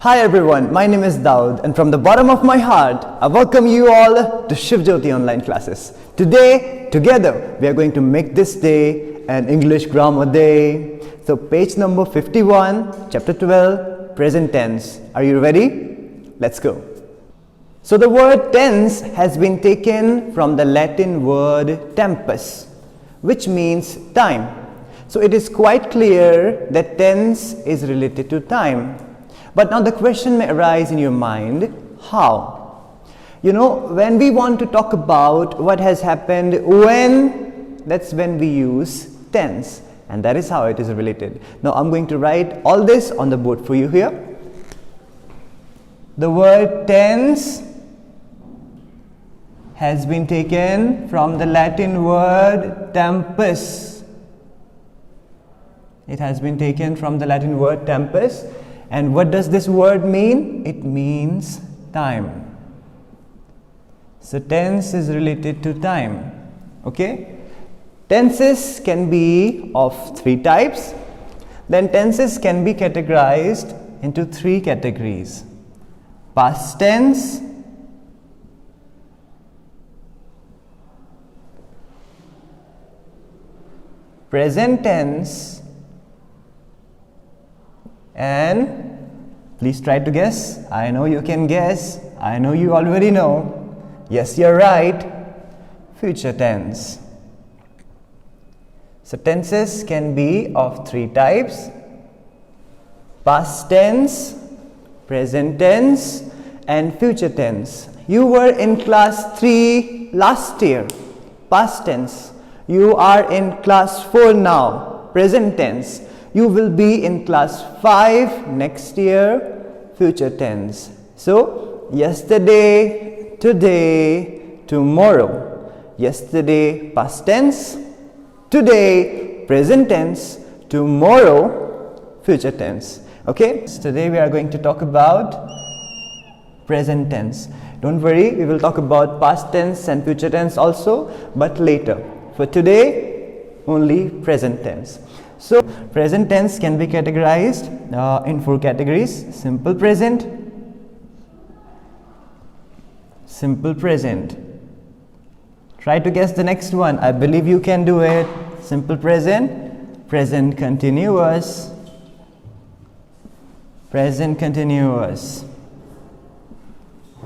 Hi everyone, my name is Daud and from the bottom of my heart, I welcome you all to Shiv Jyoti online classes. Today, together, we are going to make this day an English grammar day. So page number 51, chapter 12, present tense. Are you ready? Let's go. So the word tense has been taken from the Latin word tempus, which means time. So it is quite clear that tense is related to time. But now the question may arise in your mind, how? You know, when we want to talk about what has happened when, that's when we use tense. And that is how it is related. Now I'm going to write all this on the board for you here. The word tense has been taken from the Latin word tempus. It has been taken from the Latin word tempus. And what does this word mean? It means time. So tense is related to time. Okay? Tenses can be of three types. Then tenses can be categorized into three categories: past tense, present tense, and please try to guess. I know you can guess. I know you already know. Yes, you're right. Future tense. So tenses can be of three types: past tense, present tense, and future tense. You were in class 3 last year, past tense. You are in class 4 now, present tense. You will be in class 5 next year, future tense. So, yesterday, today, tomorrow. Yesterday, past tense. Today, present tense. Tomorrow, future tense. Okay? So today we are going to talk about present tense. Don't worry, we will talk about past tense and future tense also, but later. For today, only present tense. So, present tense can be categorized in 4 categories: simple present, simple present. Try to guess the next one. I believe you can do it. Simple present, present continuous, present continuous,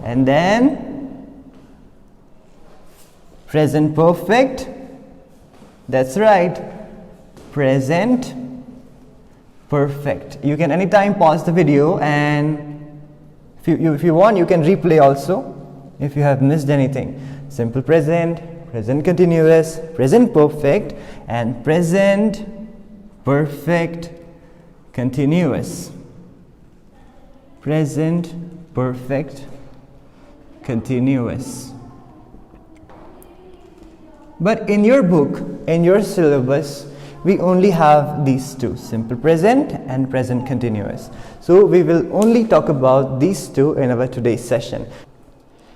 and then present perfect. That's right. Present perfect. You can anytime pause the video, and if you want, you can replay also if you have missed anything. Simple present, present continuous, present perfect, and present perfect continuous. Present perfect continuous. But in your book, in your syllabus, we only have these two: simple present and present continuous. So we will only talk about these two in our today's session.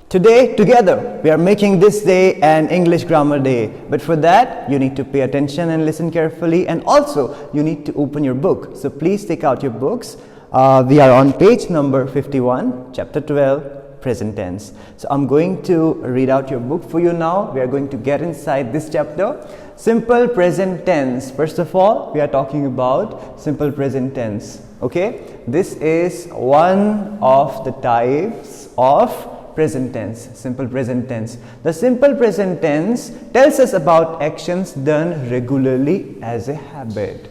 Today, together, we are making this day an English grammar day. But for that, you need to pay attention and listen carefully, and also you need to open your book. So please take out your books. We are on page number 51, chapter 12, present tense. So I'm going to read out your book for you now. We are going to get inside this chapter. Simple present tense. First of all, we are talking about simple present tense. Okay, this is one of the types of present tense, simple present tense. The simple present tense tells us about actions done regularly as a habit.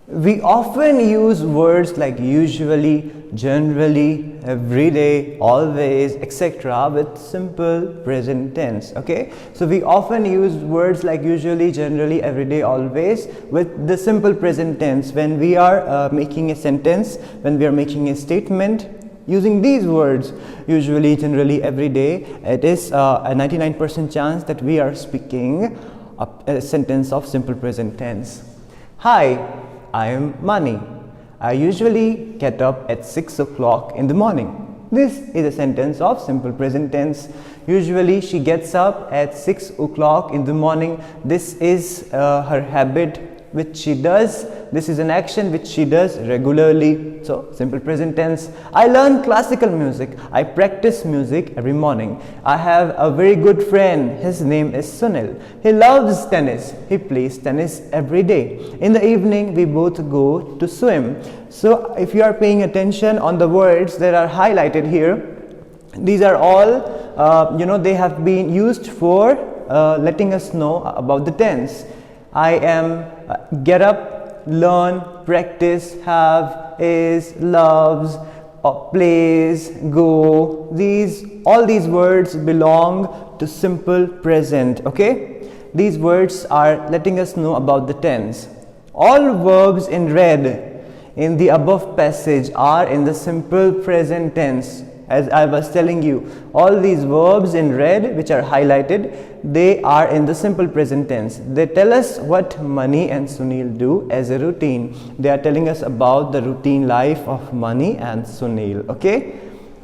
We often use words like usually, generally, every day, always, etc. with simple present tense. Okay, so we often use words like usually, generally, every day, always with the simple present tense when we are making a sentence, when we are making a statement. Using these words, usually, generally, every day, it is a 99% chance that we are speaking a sentence of simple present tense. Hi, I am Mani. I usually get up at 6 o'clock in the morning. This is a sentence of simple present tense. Usually she gets up at 6 o'clock in the morning. This is her habit which she does This is an action which she does regularly. So simple present tense. I learn classical music. I practice music every morning. I have a very good friend. His name is Sunil. He loves tennis. He plays tennis every day. In the evening, we both go to swim. So if you are paying attention on the words that are highlighted here, these are all, they have been used for letting us know about the tense. I am, get up, learn, practice, have, is, loves, plays, go. All these words belong to simple present, okay? These words are letting us know about the tense. All verbs in red in the above passage are in the simple present tense. As I was telling you, all these verbs in red which are highlighted, they are in the simple present tense. They tell us what Mani and Sunil do as a routine. They are telling us about the routine life of Mani and Sunil, okay?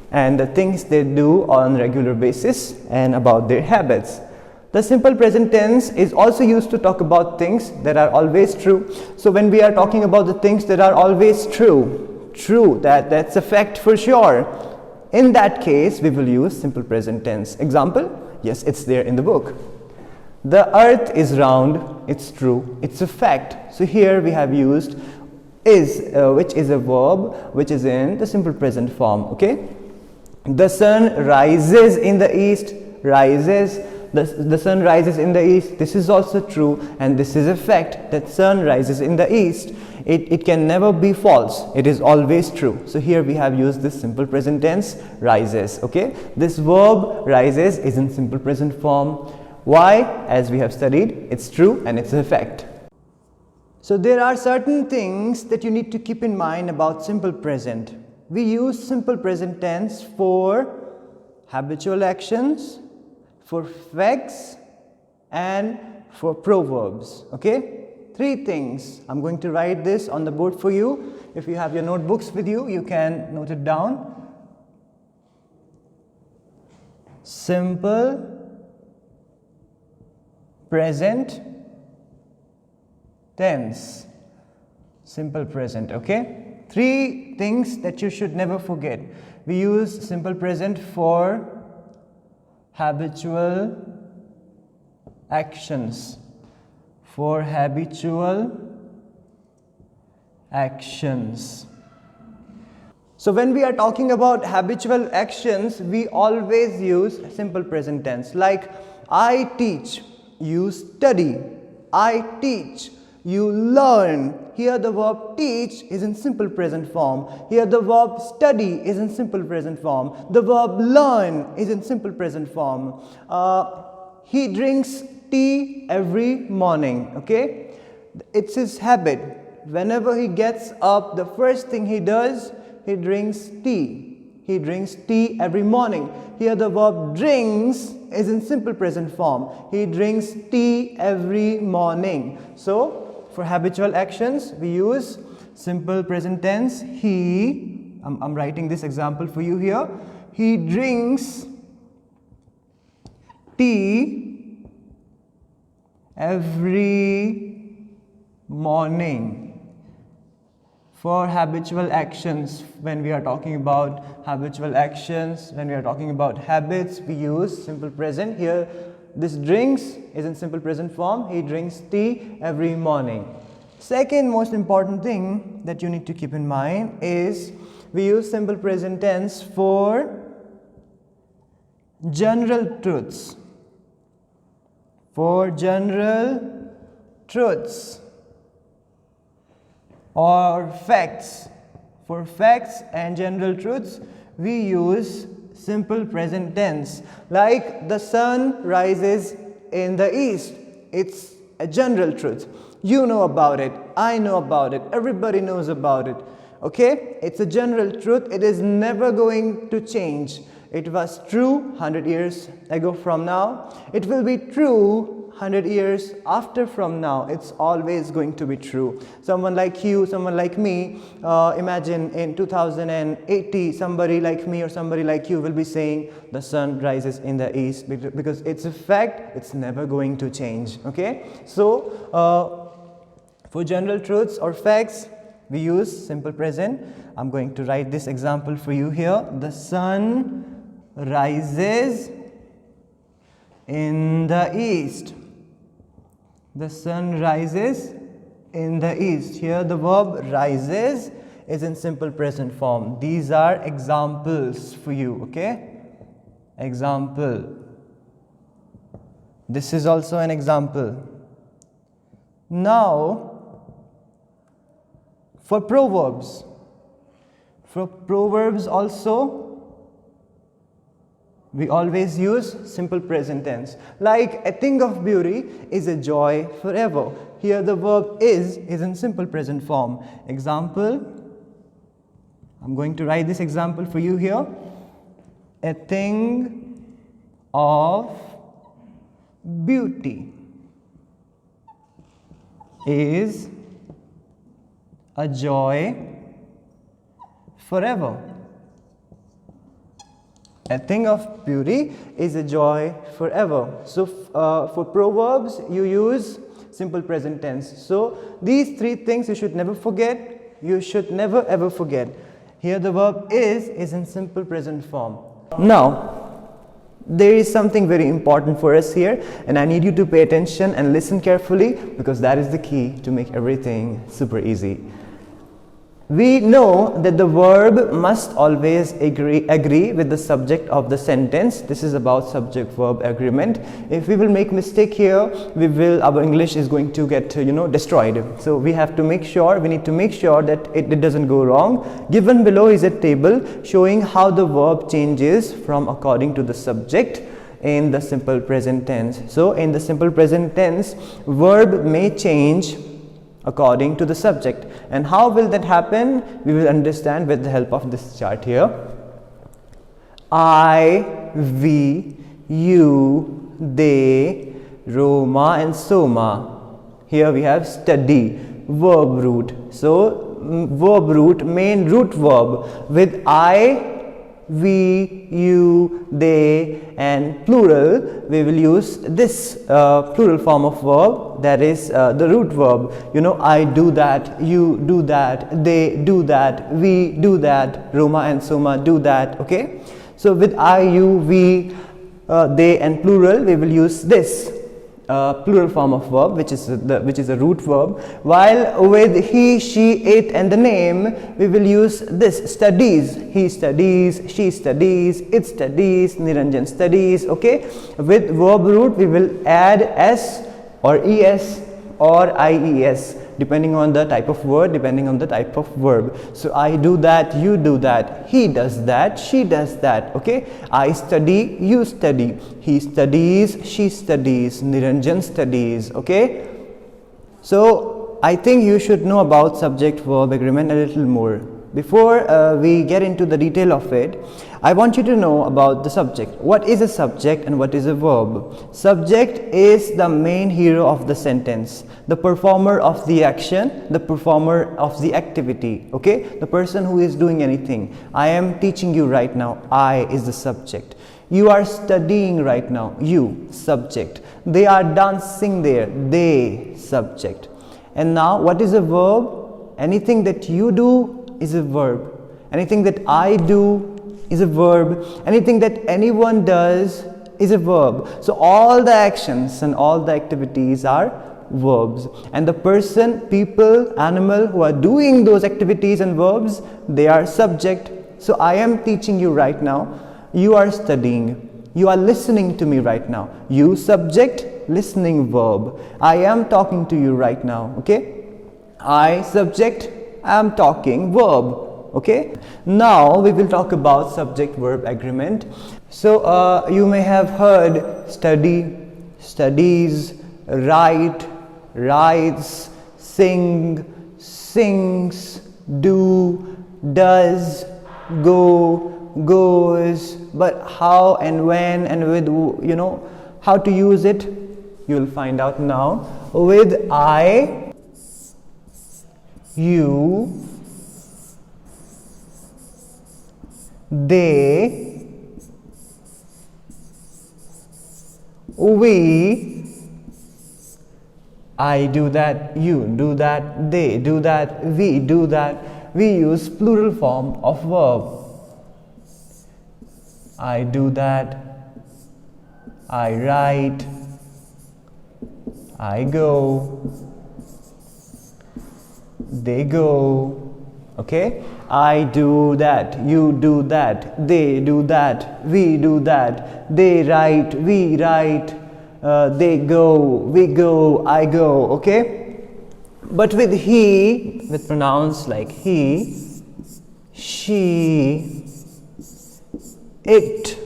And the things they do on regular basis and about their habits. The simple present tense is also used to talk about things that are always true. So when we are talking about the things that are always true, that's a fact for sure. In that case, we will use simple present tense. Example, yes, it's there in the book. The earth is round, it's true, it's a fact. So here we have used is, which is a verb which is in the simple present form, okay? The sun rises in the east, rises. The sun rises in the east. This is also true, and this is a fact that sun rises in the east. It can never be false. It is always true. So here we have used this simple present tense, rises, okay? This verb rises is in simple present form. Why? As we have studied, it's true and it's a fact. So there are certain things that you need to keep in mind about simple present. We use simple present tense for habitual actions, for facts, and for proverbs, okay? 3 things. I'm going to write this on the board for you. If you have your notebooks with you, you can note it down. Simple present tense. Simple present, okay? 3 things that you should never forget. We use simple present for habitual actions. For habitual actions. So when we are talking about habitual actions, we always use simple present tense. Like I teach, you study. I teach, you learn. Here the verb teach is in simple present form. Here the verb study is in simple present form. The verb learn is in simple present form. He drinks tea every morning, okay? It's his habit. Whenever he gets up, the first thing he does, he drinks tea. He drinks tea every morning. Here the verb drinks is in simple present form. He drinks tea every morning. So for habitual actions, we use simple present tense. I'm writing this example for you here. He drinks tea every morning. For habitual actions, when we are talking about habitual actions, when we are talking about habits, we use simple present. Here this drinks is in simple present form. He drinks tea every morning. Second most important thing that you need to keep in mind is we use simple present tense for general truths. For general truths or facts. For facts and general truths, we use simple present tense. Like the sun rises in the east. It's a general truth. You know about it. I know about it. Everybody knows about it. Okay? It's a general truth. It is never going to change. It was true 100 years ago from now. It will be true 100 years after from now. It's always going to be true. Someone like you, someone like me, imagine in 2080, somebody like me or somebody like you will be saying the sun rises in the east, because it's a fact. It's never going to change. Okay? So, For general truths or facts, we use simple present. I'm going to write this example for you here. The sun rises in the east. The sun rises in the east. Here the verb rises is in simple present form. These are examples for you, okay? Example. This is also an example. Now, for proverbs. For proverbs also, we always use simple present tense. Like, a thing of beauty is a joy forever. Here the verb is in simple present form. Example, I'm going to write this example for you here. A thing of beauty is a joy forever. A thing of beauty is a joy forever. So for proverbs, you use simple present tense. So these three things you should never forget. You should never ever forget. Here the verb is in simple present form. Now, there is something very important for us here, and I need you to pay attention and listen carefully, because that is the key to make everything super easy. We know that the verb must always agree with the subject of the sentence. This is about subject-verb agreement. If we will make mistake here, our English is going to get destroyed. So we need to make sure that it doesn't go wrong. Given below is a table showing how the verb changes from according to the subject in the simple present tense. So in the simple present tense, verb may change according to the subject. And how will that happen? We will understand with the help of this chart here. I, we, you, they, Roma and Soma. Here we have study, verb root. So verb root, main root verb with I, we, you, they, and plural, we will use this plural form of verb, that is the root verb. I do that, you do that, they do that, we do that, Roma and Soma do that, okay? So with I, you, we, they, and plural, we will use this plural form of verb, which is a root verb, while with he, she, it, and the name, we will use this studies. He studies, she studies, it studies, Niranjan studies, okay? With verb root, we will add s or es or ies, depending on the type of word, depending on the type of verb. So I do that, you do that, he does that, she does that, okay? I study, you study, he studies, she studies, Niranjan studies, okay? So I think you should know about subject-verb agreement a little more. Before we get into the detail of it, I want you to know about the subject. What is a subject and what is a verb? Subject is the main hero of the sentence, the performer of the action, the performer of the activity, okay? The person who is doing anything. I am teaching you right now. I is the subject. You are studying right now. You, subject. They are dancing there. They, subject. And now, what is a verb? Anything that you do is a verb. Anything that I do is a verb. Anything that anyone does is a verb. So all the actions and all the activities are verbs. And the person, people, animal who are doing those activities and verbs, they are subject. So I am teaching you right now. You are studying. You are listening to me right now. You, subject, listening, verb. I am talking to you right now, okay? I, subject, am talking, verb. Okay, now we will talk about subject-verb agreement. So you may have heard study, studies, write, writes, sing, sings, do, does, go, goes. But how and when and with, how to use it, you will find out now. With I, you, they, we, I do that, you do that, they do that, we do that. We use plural form of verb. I do that, I write, I go, they go. Okay? I do that, you do that, they do that, we do that, they write, we write, they go, we go, I go. Okay? But with he, with pronouns like he, she, it,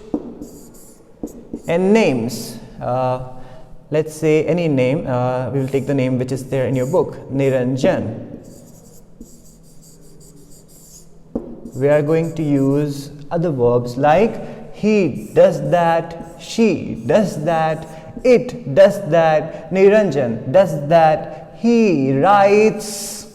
and names, let's say any name, we will take the name which is there in your book, Niranjan. We are going to use other verbs like he does that, she does that, it does that, Niranjan does that, he writes.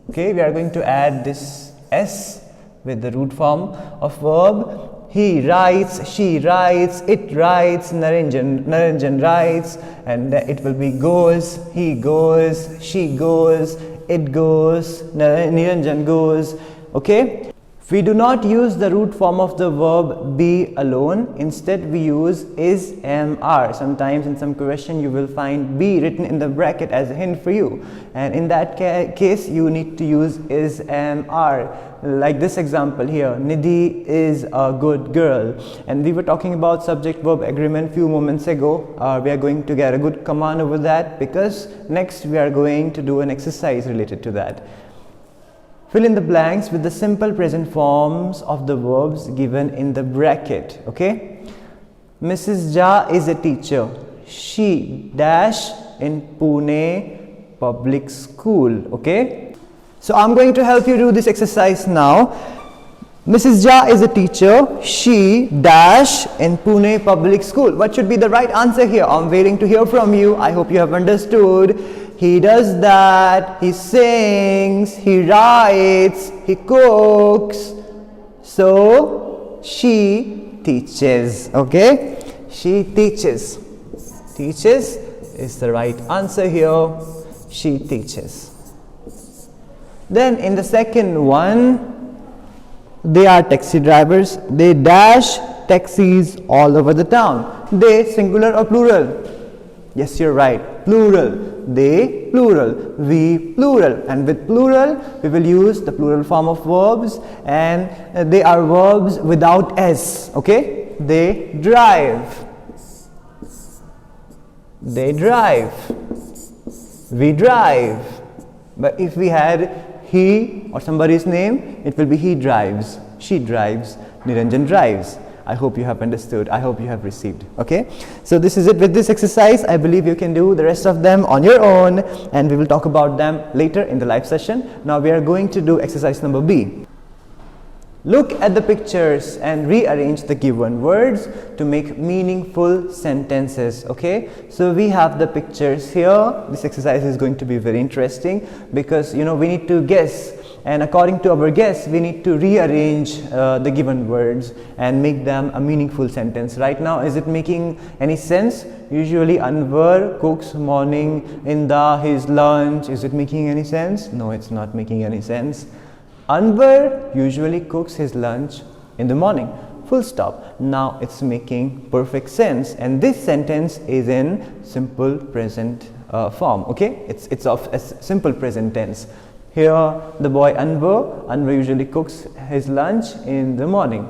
Okay, we are going to add this s with the root form of verb. He writes, she writes, it writes, Naranjan writes, and it will be goes, he goes, she goes, it goes, Niranjan goes. Okay? We do not use the root form of the verb be alone. Instead, we use is, am, are. Sometimes in some question you will find be written in the bracket as a hint for you. And in that case, you need to use is, am, are. Like this example here, Nidhi is a good girl. And we were talking about subject-verb agreement few moments ago. We are going to get a good command over that because next we are going to do an exercise related to that. Fill in the blanks with the simple present forms of the verbs given in the bracket. Okay? Mrs. Jha is a teacher. She dash in Pune public school. Okay? So I'm going to help you do this exercise now. Mrs. Jha is a teacher. She dash in Pune public school. What should be the right answer here? I'm waiting to hear from you. I hope you have understood. He does that, he sings, he writes, he cooks. So, she teaches. Okay? She teaches. Teaches is the right answer here. She teaches. Then in the second one, they are taxi drivers. They dash taxis all over the town. They, singular or plural? Yes, you're right. Plural. They, plural. We, plural. And with plural, we will use the plural form of verbs, and they are verbs without s. Okay? They drive. They drive. We drive. But if we had he or somebody's name, it will be he drives, she drives, Niranjan drives. I hope you have understood. I hope you have received. Okay? So this is it with this exercise. I believe you can do the rest of them on your own, and we will talk about them later in the live session. Now we are going to do exercise number B. Look at the pictures and rearrange the given words to make meaningful sentences. Okay? So we have the pictures here. This exercise is going to be very interesting because we need to guess. And according to our guess, we need to rearrange the given words and make them a meaningful sentence. Right now, is it making any sense? Usually, Anwar cooks morning in his lunch. Is it making any sense? No, it's not making any sense. Anwar usually cooks his lunch in the morning. Full stop. Now it's making perfect sense. And this sentence is in simple present form. Okay? It's of a simple present tense. Here, the boy Anwar usually cooks his lunch in the morning.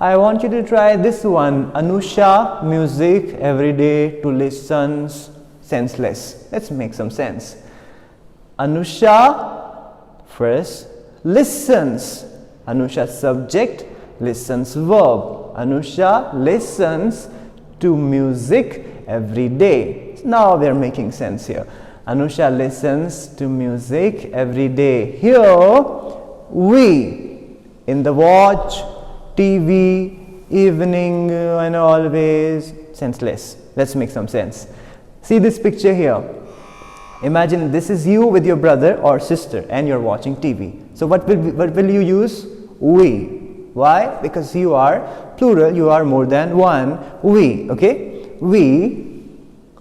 I want you to try this one. Anusha, music every day to listens, senseless. Let's make some sense. Anusha, first, listens. Anusha, subject, listens, verb. Anusha listens to music every day. Now we are making sense here. Anusha listens to music every day. Here, we, in the watch, TV, evening, and always, senseless. Let's make some sense. See this picture here. Imagine this is you with your brother or sister and you're watching TV. So what will you use? We. Why? Because you are plural, you are more than one. We. Okay? We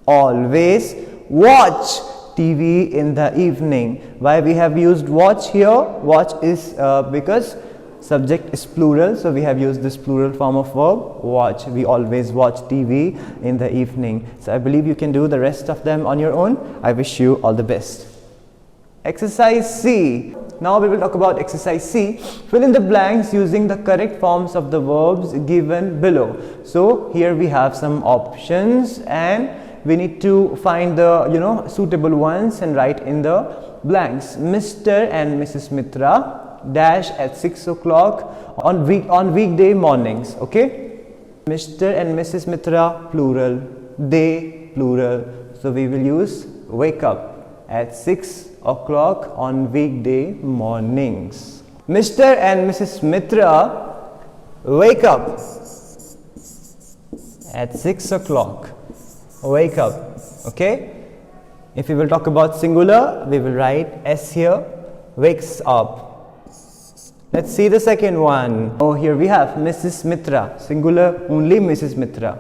always watch TV in the evening. Why we have used watch here? Watch is because subject is plural, so we have used this plural form of verb, watch. We always watch TV in the evening. So I believe you can do the rest of them on your own. I wish you all the best. Exercise C. Now we will talk about exercise C. Fill in the blanks using the correct forms of the verbs given below. So here we have some options and we need to find the suitable ones and write in the blanks. Mr. and Mrs. Mitra dash at 6 o'clock on weekday mornings. Okay, Mr. and Mrs. Mitra plural, they plural, so we will use wake up at 6 o'clock on weekday mornings. Mr. and Mrs. Mitra wake up at 6 o'clock. Wake up. Okay, if we will talk about singular, we will write S here, wakes up. Let's see the second one. Oh, here we have Mrs. Mitra, singular only Mrs. Mitra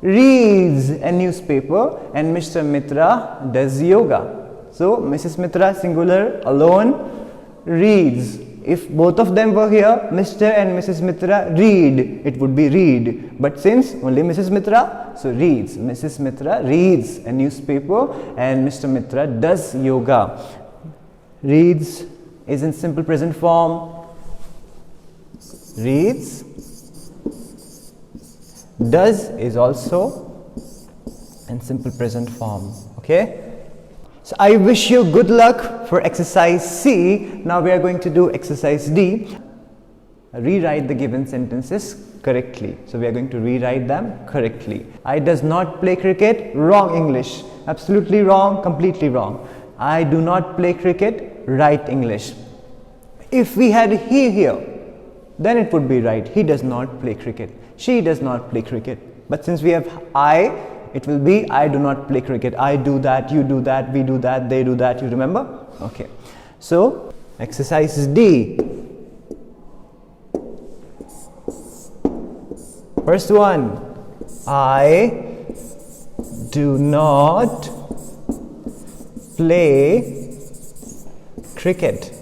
reads a newspaper and Mr. Mitra does yoga. So Mrs. Mitra singular alone reads. If both of them were here, Mr. and Mrs. Mitra read, it would be read. But since only Mrs. Mitra, so reads. Mrs. Mitra reads a newspaper and Mr. Mitra does yoga. Reads is in simple present form. Reads. Does is also in simple present form. Okay. So I wish you good luck for exercise C. Now we are going to do exercise D. Rewrite the given sentences correctly. So we are going to rewrite them correctly. I does not play cricket. Wrong English. Absolutely wrong. Completely wrong. I do not play cricket. Right English. If we had he here, then it would be right. He does not play cricket. She does not play cricket. But since we have I, it will be I do not play cricket. I do that, you do that, we do that, they do that. You remember? Okay. So, exercise D. First one. I do not play cricket.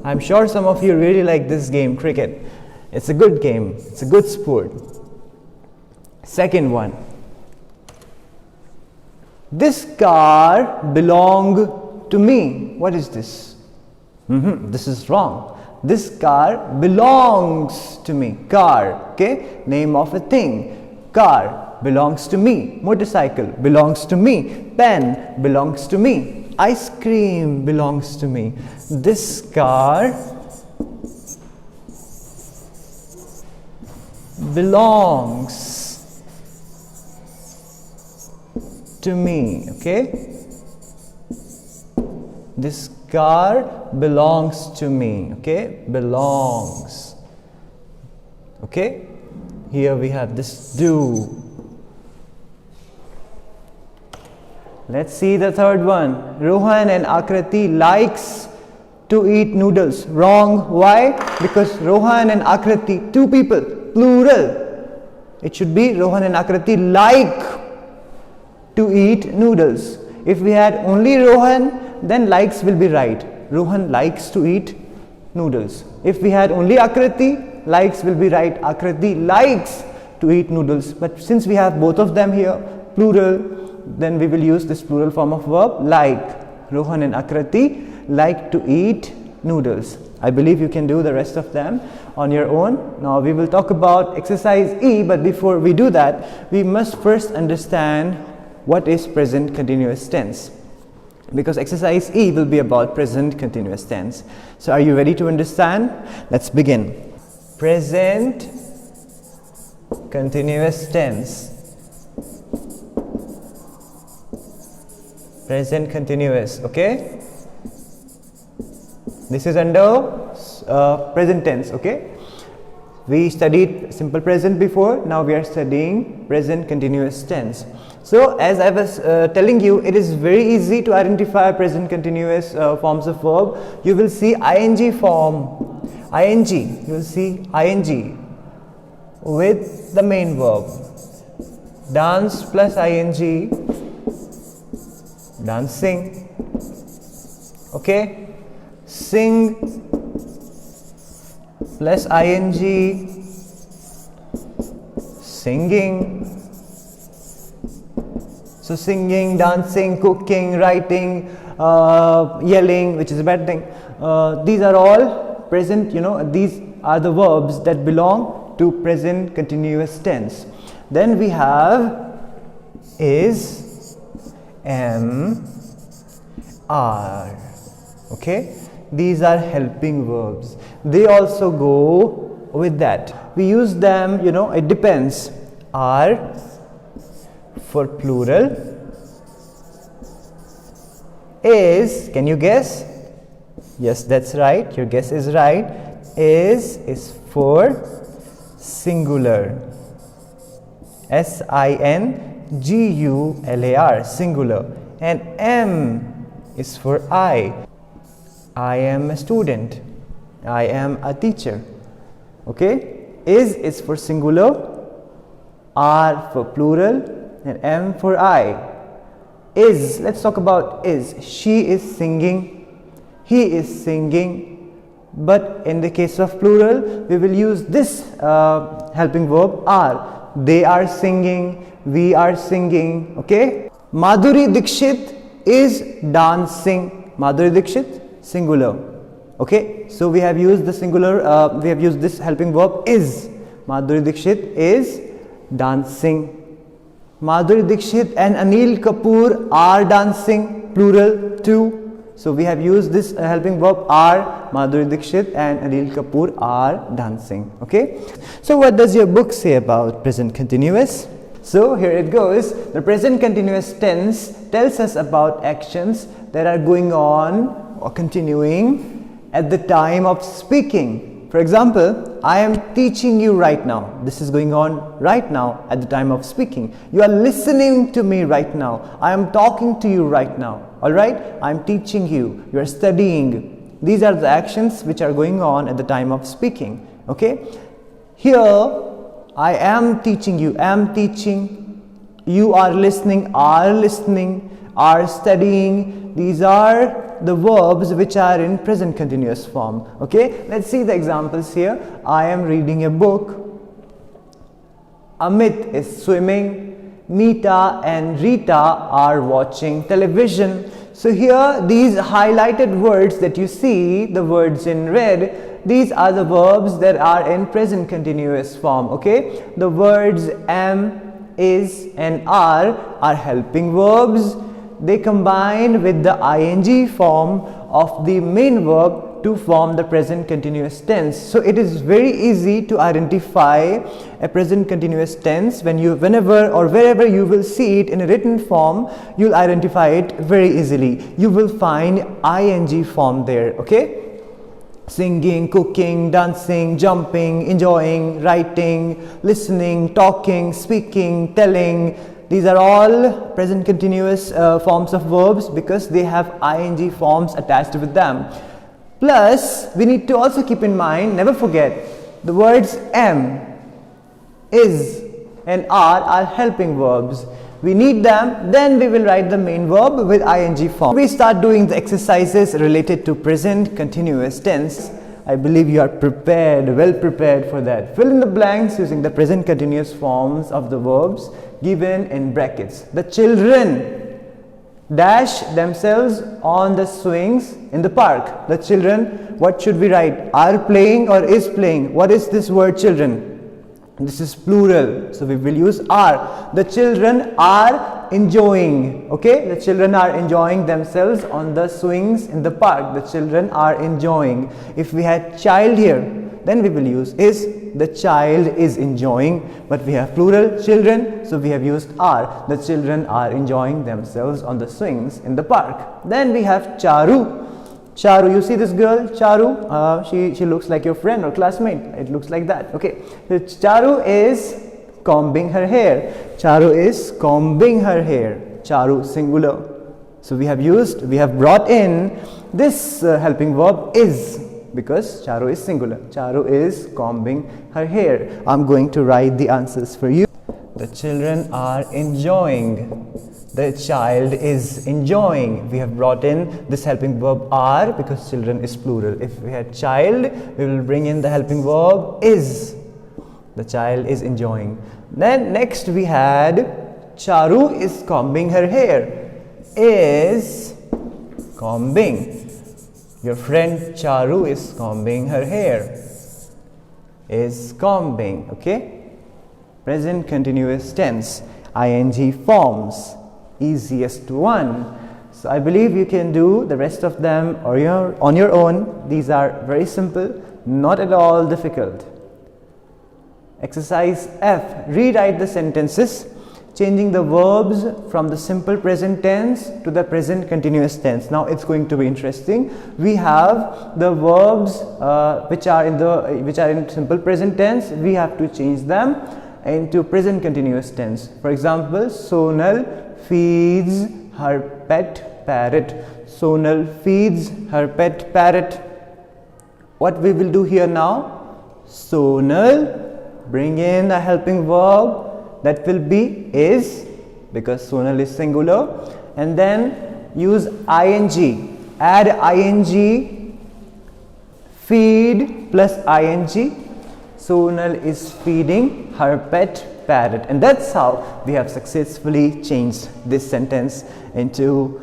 I'm sure some of you really like this game, cricket. It's a good game. It's a good sport. Second one. This car belonged to me. What is this? This is wrong. This car belongs to me. Car, okay? Name of a thing. Car belongs to me. Motorcycle belongs to me. Pen belongs to me. Ice cream belongs to me. This car belongs to me. Okay, this car belongs to me. Okay, belongs. Okay, here we have this do. Let's see the third one. Rohan and Akriti likes to eat noodles. Wrong. Why? Because Rohan and Akriti, two people, plural. It should be Rohan and Akriti like to eat noodles. If we had only Rohan, then likes will be right. Rohan likes to eat noodles. If we had only Akriti, likes will be right. Akriti likes to eat noodles. But since we have both of them here, plural, then we will use this plural form of verb like. Rohan and Akriti like to eat noodles. I believe you can do the rest of them on your own. Now we will talk about exercise E, but before we do that, we must first understand what is present continuous tense, because exercise E will be about present continuous tense. So are you ready to understand? Let's begin. Present continuous tense. Present continuous, okay? This is under present tense, okay? We studied simple present before, now we are studying present continuous tense. So as I was telling you, it is very easy to identify present continuous forms of verb. You will see ing form, ing, you will see ing with the main verb. Dance plus ing, dancing. Okay. Sing plus ing, singing. So singing, dancing, cooking, writing, yelling, which is a bad thing. These are all present, these are the verbs that belong to present continuous tense. Then we have is, am, are. Okay, these are helping verbs. They also go with that. We use them, it depends. Are for plural. Is, can you guess? Yes, that's right. Your guess is right. Is for singular. singular, singular. And am is for I. I am a student. I am a teacher. Okay? Is for singular. Are for plural. And am for I. Is, let's talk about is. She is singing. He is singing. But in the case of plural, we will use this helping verb are. They are singing. We are singing. Okay? Madhuri Dixit is dancing. Madhuri Dixit, singular. Okay? So we have used the singular, we have used this helping verb is. Madhuri Dixit is dancing. Madhuri Dixit and Anil Kapoor are dancing, plural too. So we have used this helping verb are. Madhuri Dixit and Anil Kapoor are dancing. Okay. So what does your book say about present continuous? So here it goes. The present continuous tense tells us about actions that are going on or continuing at the time of speaking. For example, I am teaching you right now. This is going on right now at the time of speaking. You are listening to me right now. I am talking to you right now. Alright? I am teaching you. You are studying. These are the actions which are going on at the time of speaking. Okay? Here, I am teaching you. Am teaching. You are listening. Are studying. These are the verbs which are in present continuous form. Okay, let's see the examples here. I am reading a book. Amit is swimming. Meeta and Rita are watching television. So here these highlighted words that you see, the words in red, these are the verbs that are in present continuous form. Okay, the words am, is and are helping verbs. They combine with the ing form of the main verb to form the present continuous tense. So it is very easy to identify a present continuous tense. Whenever or wherever you will see it in a written form, you'll identify it very easily. You will find ing form there. Okay? Singing, cooking, dancing, jumping, enjoying, writing, listening, talking, speaking, telling. These are all present continuous forms of verbs because they have ing forms attached with them. Plus, we need to also keep in mind, never forget, the words am, is and are helping verbs. We need them, then we will write the main verb with ing form. We start doing the exercises related to present continuous tense. I believe you are prepared, well prepared for that. Fill in the blanks using the present continuous forms of the verbs given in brackets. The children dash themselves on the swings in the park. The children, what should we write? Are playing or is playing? What is this word children? This is plural, so we will use are. The children are enjoying. Okay, the children are enjoying themselves on the swings in the park. The children are enjoying. If we had child here, then we will use is. The child is enjoying, but we have plural children, so we have used are. The children are enjoying themselves on the swings in the park. Then we have Charu. Charu, you see this girl, Charu, she looks like your friend or classmate. It looks like that. Okay, so Charu is combing her hair. Charu is combing her hair. Charu, singular. So we have brought in this helping verb is, because Charu is singular. Charu is combing her hair. I'm going to write the answers for you. The children are enjoying. The child is enjoying. We have brought in this helping verb are because children is plural. If we had child, we will bring in the helping verb is. The child is enjoying. Then next we had Charu is combing her hair. Is combing. Your friend Charu is combing her hair. Is combing. Okay. Present continuous tense. ing forms. Easiest one. So I believe you can do the rest of them on your own. These are very simple, not at all difficult. Exercise F. Rewrite the sentences, changing the verbs from the simple present tense to the present continuous tense. Now it's going to be interesting. We have the verbs which are in simple present tense. We have to change them into present continuous tense. For example, Sonal feeds her pet parrot. Sonal feeds her pet parrot. What we will do here now? Sonal, bring in a helping verb that will be is, because Sonal is singular, and then use ing. Add ing, feed plus ing. Sonal is feeding her pet parrot, and that's how we have successfully changed this sentence into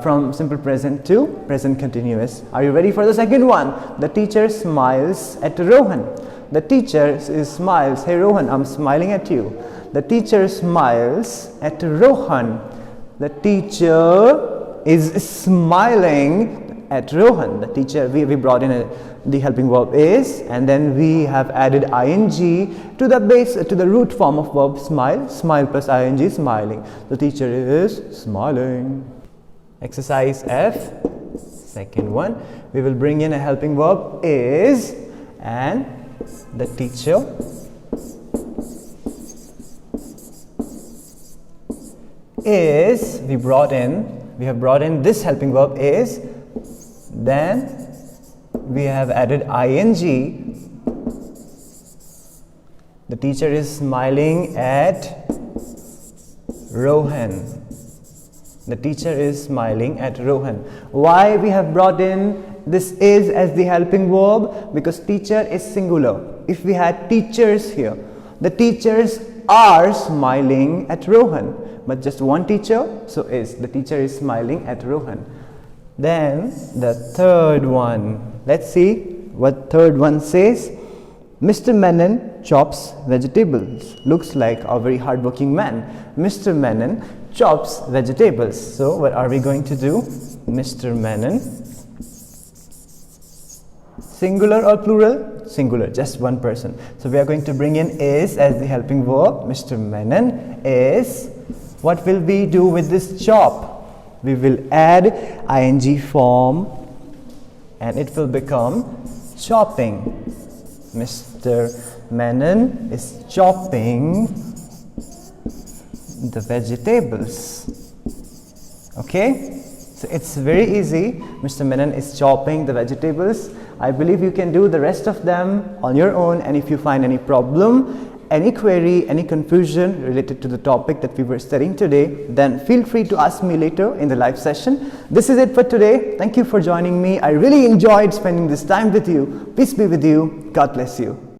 from simple present to present continuous. Are you ready for the second one? The teacher smiles at Rohan. The teacher smiles. Hey Rohan, I'm smiling at you. The teacher smiles at Rohan. The teacher is smiling at Rohan. The teacher, we brought in the helping verb is, and then we have added ing to the root form of verb smile. Smile plus ing, smiling. The teacher is smiling. Exercise F, second one. We will bring in a helping verb is, and the teacher is. We have brought in this helping verb is. Then we have added ing. The teacher is smiling at Rohan. The teacher is smiling at Rohan. Why we have brought in this is as the helping verb? Because teacher is singular. If we had teachers here, the teachers are smiling at Rohan, but just one teacher, so is. The teacher is smiling at Rohan. Then the third one. Let's see what third one says. Mr. Menon chops vegetables. Looks like a very hardworking man. Mr. Menon chops vegetables. So what are we going to do? Mr. Menon. Singular or plural? Singular, just one person. So we are going to bring in is as the helping verb. Mr. Menon is. What will we do with this chop? We will add ing form and it will become chopping. Mr. Menon is chopping the vegetables. Okay, so it's very easy. Mr. Menon is chopping the vegetables. I believe you can do the rest of them on your own, and if you find any problem, any query, any confusion related to the topic that we were studying today, then feel free to ask me later in the live session. This is it for today. Thank you for joining me. I really enjoyed spending this time with you. Peace be with you. God bless you.